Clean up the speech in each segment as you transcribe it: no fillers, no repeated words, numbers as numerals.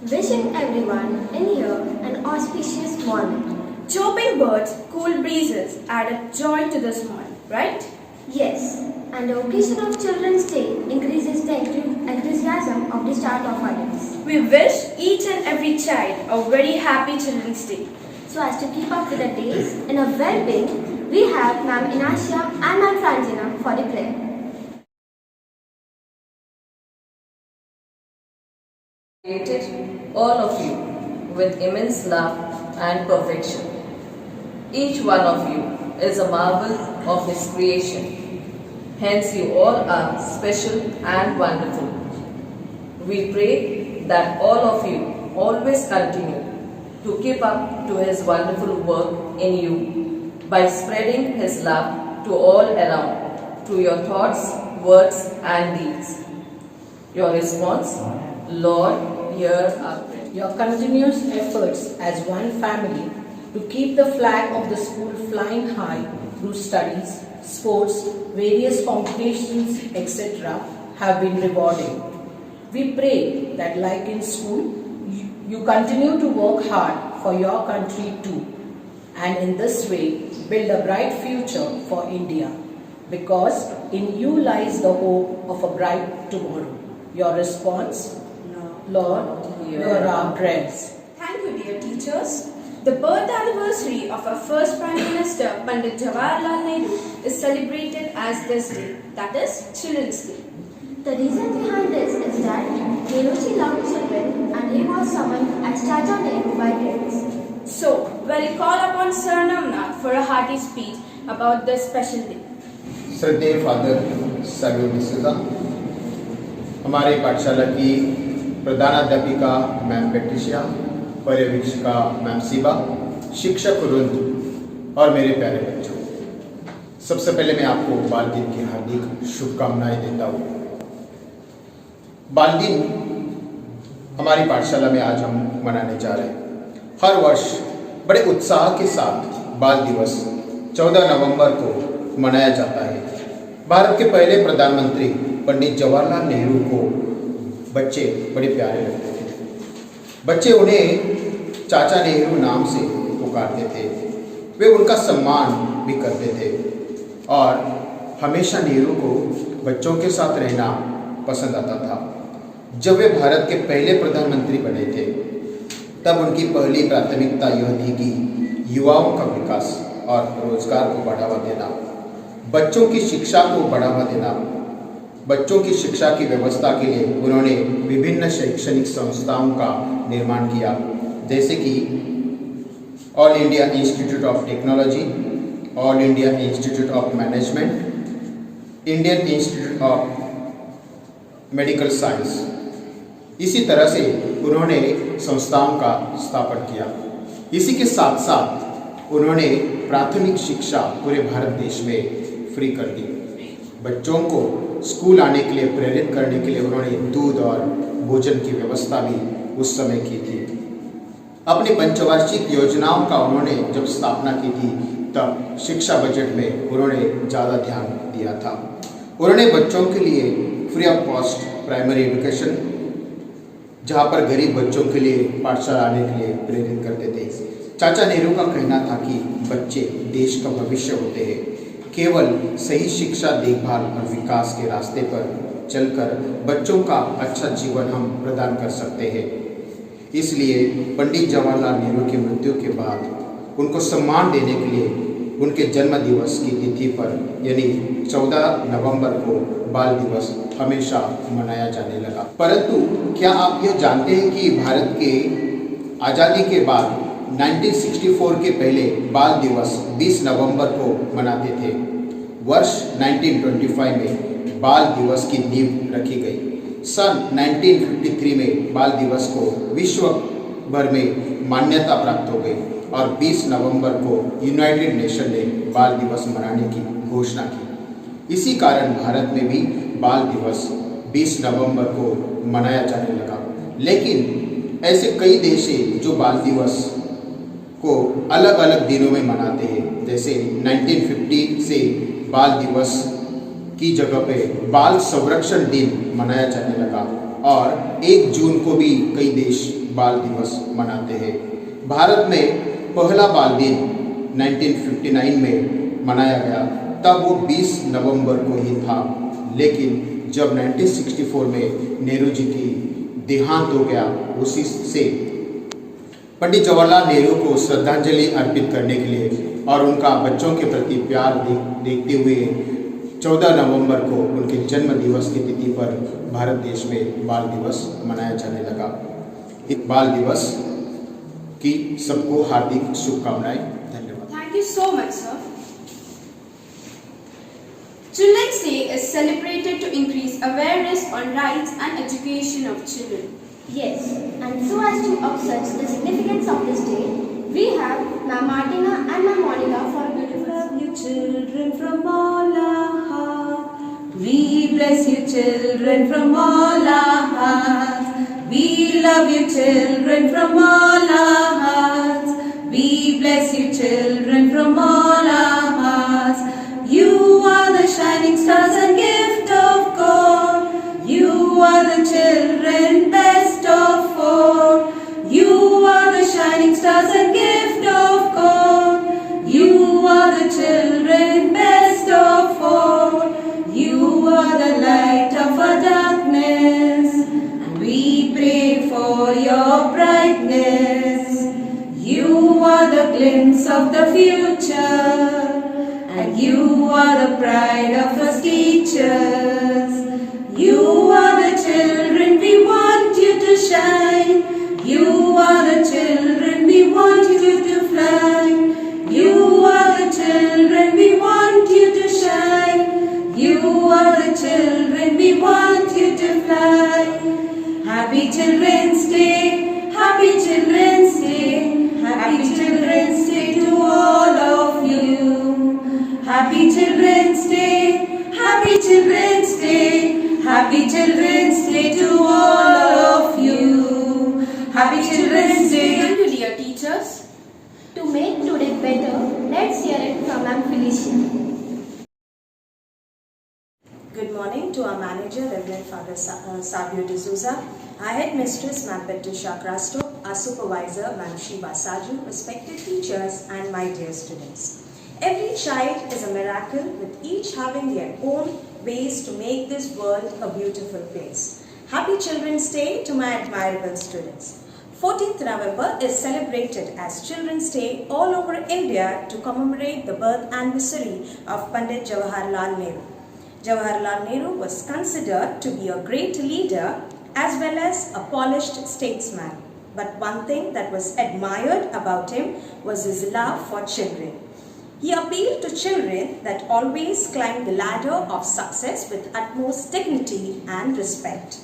Wishing everyone in here an auspicious morning. Chirping birds, cool breezes added joy to this morning, right? Yes, and the occasion of Children's Day increases the enthusiasm of the start of our days. We wish each and every child a very happy Children's Day. So as to keep up with the days in a well-being, we have Ma'am Inacia and Ma'am Franjana for the prayer. Created all of you with immense love and perfection. Each one of you is a marvel of His creation. Hence, you all are special and wonderful. We pray that all of you always continue to keep up to His wonderful work in you by spreading His love to all around through your thoughts, words, and deeds. Your response, Lord, hear our prayer. Your continuous efforts as one family to keep the flag of the school flying high through studies, sports, various competitions, etc. have been rewarding. We pray that like in school, you continue to work hard for your country too, and in this way build a bright future for India, because in you lies the hope of a bright tomorrow. Your response? Lord, hear our prayers. Thank you, dear teachers. The birth anniversary of our first Prime Minister, Pandit Jawaharlal Nehru, is celebrated as this day, that is Children's Day. The reason behind this is that Nehruji loved children and he was summoned as Chacha Nehru by parents. So, we'll call upon Sir Namnath for a hearty speech about this special day. श्रद्धेय father Samuel D'Souza, हमारे पाठशाला की प्रधानाध्यापिका ma'am Patricia, पर्यवेक्षिका ma'am सीबा, शिक्षक वृंद और मेरे प्यारे बच्चों, सबसे पहले मैं आपको बाल दिन की हार्दिक शुभकामनाएं देता हूँ। बाल दिन हमारी पाठशाला में आज हम मनाने जा रहे हैं। हर वर्ष बड़े उत्साह के साथ बाल दिवस 14 नवंबर को मनाया जाता है। भारत के पहले प्रधानमंत्री पंडित जवाहरलाल नेहरू को बच्चे बड़े प्यारे लगते थे। बच्चे उन्हें चाचा नेहरू नाम से पुकारते थे। वे उनका सम्मान भी करते थे और हमेशा नेहरू को बच्चों के साथ रहना पसंद आता था। जब वे भारत के पहले प्रधानमंत्री बने थे, तब उनकी पहली प्राथमिकता यह थी कि युवाओं का विकास और रोजगार को बढ़ावा देना, बच्चों की शिक्षा को बढ़ावा देना। बच्चों की शिक्षा की व्यवस्था के लिए उन्होंने विभिन्न शैक्षणिक संस्थाओं का निर्माण किया, जैसे कि all India institute of technology, all India institute of management, Indian institute of medical science. इसी तरह से उन्होंने संस्थाओं का स्थापन किया। इसी के साथ साथ उन्होंने प्राथमिक शिक्षा पूरे भारत देश में फ्री कर दी। बच्चों को स्कूल आने के लिए प्रेरित करने के लिए उन्होंने दूध और भोजन की व्यवस्था भी उस समय की थी। अपनी पंचवार्षिक योजनाओं का उन्होंने जब स्थापना की थी, तब शिक्षा बजट में उन्होंने ज़्यादा ध्यान दिया था। उन्होंने बच्चों के लिए free of cost primary education, जहाँ पर गरीब बच्चों के लिए पाठशाला आने के लिए प्रेरित करते थे। चाचा नेहरू का कहना था कि बच्चे देश का भविष्य होते हैं। केवल सही शिक्षा, देखभाल और विकास के रास्ते पर चलकर बच्चों का अच्छा जीवन हम प्रदान कर सकते हैं। इसलिए पंडित जवाहरलाल नेहरू की मृत्यु के बाद उनको सम्मान देने के लिए उनके जन्म दिवस की तिथि पर यानी 14 नवंबर को बाल दिवस हमेशा मनाया जाने लगा। परंतु क्या आप यह जानते हैं कि भारत के आज़ादी के बाद 1964 के पहले बाल दिवस 20 नवंबर को मनाते थे। वर्ष 1925 में बाल दिवस की नींव रखी गई। सन 1953 में बाल दिवस को विश्व भर में मान्यता प्राप्त हो गई और 20 नवंबर को यूनाइटेड नेशन ने बाल दिवस मनाने की घोषणा की। इसी कारण भारत में भी बाल दिवस 20 नवंबर को मनाया जाने लगा। लेकिन ऐसे कई देश हैं जो बाल दिवस को अलग अलग दिनों में मनाते हैं। जैसे 1950 से बाल दिवस की जगह पे बाल संरक्षण दिन मनाया जाने लगा और 1 जून को भी कई देश बाल दिवस मनाते हैं। भारत में पहला बाल दिन 1959 में मनाया गया, तब वो 20 नवंबर को ही था, लेकिन जब 1964 में नेहरू जी की देहांत हो गया, उसी से पंडित जवाहरलाल नेहरू को श्रद्धांजलि अर्पित करने के लिए और उनका बच्चों के प्रति प्यार देखते हुए 14 नवंबर को उनके जन्म दिवस की तिथि पर भारत देश में बाल दिवस मनाया जाने लगा। इस बाल दिवस की सबको हार्दिक शुभकामनाएं। धन्यवाद। Thank you so much, sir. Children's Day is celebrated to increase awareness on rights and education of children. Yes, and so as to observe the significance of this day, we have Ma'am Martina and Ma'am Monica for a beautiful. Love you children from all our heart. We bless you children from all our hearts. We love you children from all our hearts. We bless you children from all our hearts. You are the shining stars and gift of God. You are the children best of all. You are the shining stars and gift of God. You are the children best of all. You are the light of our darkness, and we pray for your brightness. You are the glimpse of the future, and you are the pride of us teachers. You are the children, we want you to shine. You are the children, we want you to fly. You are the children, we want you to shine. You are the children, we want you to fly. Happy Children's Day, Happy Children's Day, Happy Children's Day to all of you. Happy Children's Day, Happy Children's Day, Happy Children's Day to all of you. Happy Children's Day. Thank you, dear teachers. To make today better, let's hear it from Ma'am Felicia. Good morning to our manager, Reverend Father Savio D'Souza, our headmistress, Ma'am Patricia Crasto, our supervisor, Ma'am Shiva Saju, respected teachers, and my dear students. Every child is a miracle, with each having their own ways to make this world a beautiful place. Happy Children's Day to my admirable students. 14th November is celebrated as Children's Day all over India to commemorate the birth anniversary of Pandit Jawaharlal Nehru. Jawaharlal Nehru was considered to be a great leader as well as a polished statesman. But one thing that was admired about him was his love for children. He appealed to children that always climbed the ladder of success with utmost dignity and respect.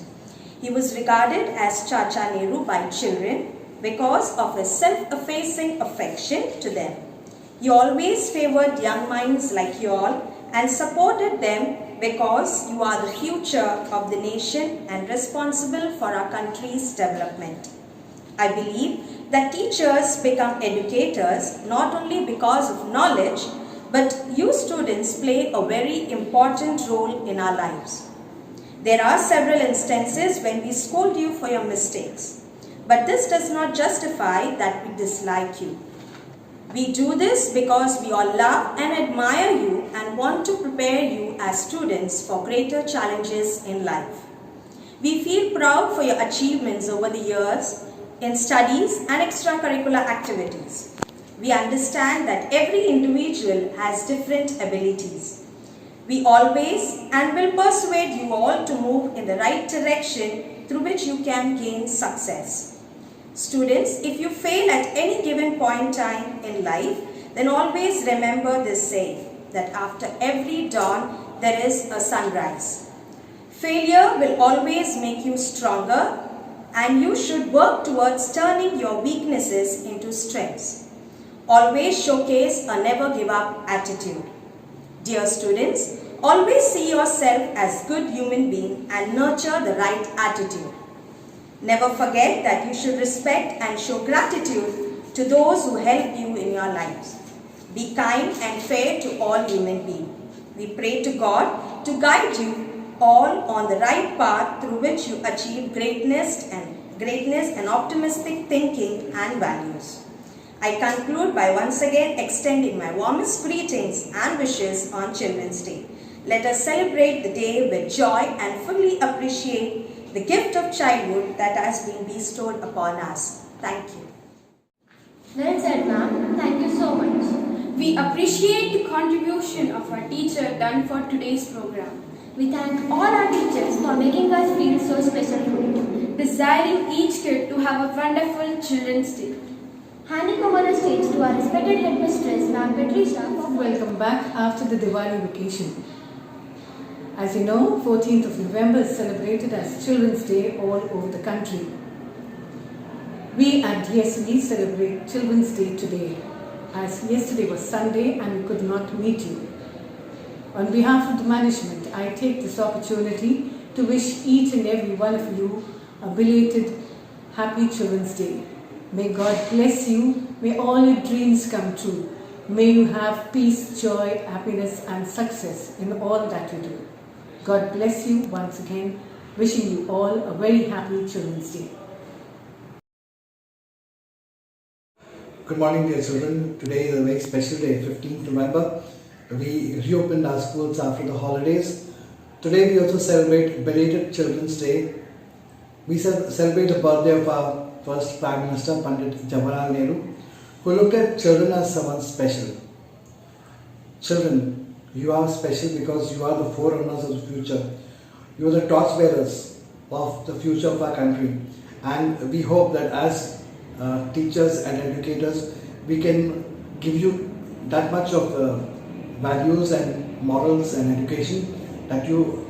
He was regarded as Chacha Nehru by children because of his self-effacing affection to them. He always favored young minds like you all and supported them because you are the future of the nation and responsible for our country's development. I believe that teachers become educators not only because of knowledge, but you students play a very important role in our lives. There are several instances when we scold you for your mistakes, but this does not justify that we dislike you. We do this because we all love and admire you and want to prepare you as students for greater challenges in life. We feel proud for your achievements over the years in studies and extracurricular activities. We understand that every individual has different abilities. We always and will persuade you all to move in the right direction through which you can gain success. Students, if you fail at any given point in time in life, then always remember this saying, that after every dawn there is a sunrise. Failure will always make you stronger, and you should work towards turning your weaknesses into strengths. Always showcase a never give up attitude. Dear students, always see yourself as good human being and nurture the right attitude. Never forget that you should respect and show gratitude to those who help you in your lives. Be kind and fair to all human beings. We pray to God to guide you all on the right path through which you achieve greatness and greatness, and optimistic thinking and values. I conclude by once again extending my warmest greetings and wishes on Children's Day. Let us celebrate the day with joy and fully appreciate the gift of childhood that has been bestowed upon us. Thank you. Well said, ma'am. Thank you so much. We appreciate the contribution of our teacher done for today's program. We thank all our teachers for making us feel so special today. Desiring each kid to have a wonderful Children's Day. Handing over the stage to our respected headmistress, Ma'am Patricia. Welcome back after the Diwali vacation. As you know, 14th of November is celebrated as Children's Day all over the country. We at DSV celebrate Children's Day today, as yesterday was Sunday and we could not meet you. On behalf of the management, I take this opportunity to wish each and every one of you a belated Happy Children's Day. May God bless you. May all your dreams come true. May you have peace, joy, happiness and success in all that you do. God bless you once again. Wishing you all a very happy Children's Day. Good morning, dear children. Today is a very special day, 15th November. We reopened our schools after the holidays. Today we also celebrate belated Children's Day. We celebrate the birthday of our first Prime Minister, Pandit Jawaharlal Nehru, who looked at children as someone special. Children, you are special because you are the forerunners of the future. You are the torchbearers of the future of our country. And we hope that as teachers and educators, we can give you that much of values and morals and education that you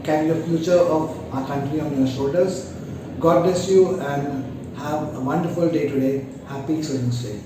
carry the future of our country on your shoulders. God bless you and have a wonderful day today. Happy Children's Day.